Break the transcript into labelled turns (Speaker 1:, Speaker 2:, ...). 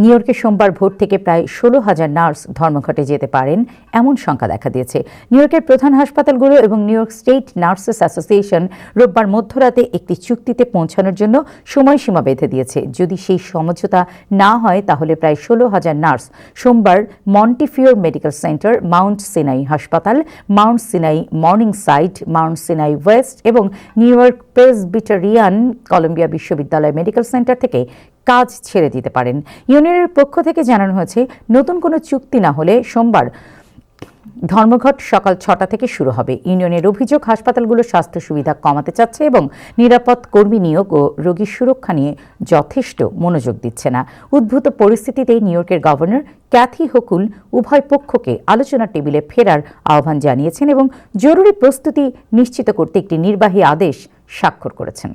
Speaker 1: New ইয়র্কে সোমবার ভোর থেকে প্রায় 16,000 নার্স ধর্মঘটে যেতে পারেন এমন শঙ্কা দেখা দিয়েছে। নিউ ইয়র্কের প্রধান হাসপাতালগুলো এবং new York state nurses association রোববার মধ্যরাতে একটি চুক্তিতে পৌঁছানোর জন্য সময়সীমা বেঁধে দিয়েছে। যদি সেই সমঝোতা না হয় তাহলে প্রায় 16,000 নার্স সোমবার মন্টিফিওর মেডিকেল সেন্টার, মাউন্ট সিনাই হাসপাতাল, Mount Sinai morning side, Mount Sinai West এবং নিউ ইয়র্ক প্রেসবিটারিয়ান কলম্বিয়া বিশ্ববিদ্যালয় মেডিকেল সেন্টার থেকে কাজ ছেড়ে দিতে পারেন। ইউনিয়নের পক্ষ থেকে জানানো হয়েছে, নতুন কোনো চুক্তি না হলে সোমবার ধর্মঘট সকাল 6টা থেকে শুরু হবে। ইউনিয়নের অভিযোগ, হাসপাতালগুলো স্বাস্থ্য সুবিধা কমাতে চাচ্ছে এবং নিরাপদ কর্মী নিয়োগ ও রোগীর সুরক্ষা নিয়ে যথেষ্ট মনোযোগ দিচ্ছে না। উদ্ভূত পরিস্থিতিতে নিউ ইয়র্কের গভর্নর ক্যাথি হোকুল উভয় পক্ষকে আলোচনার টেবিলে ফেরার আহ্বান জানিয়েছেন এবং জরুরি প্রস্তুতি নিশ্চিত করতে একটি নির্বাহী আদেশ স্বাক্ষর করেছেন।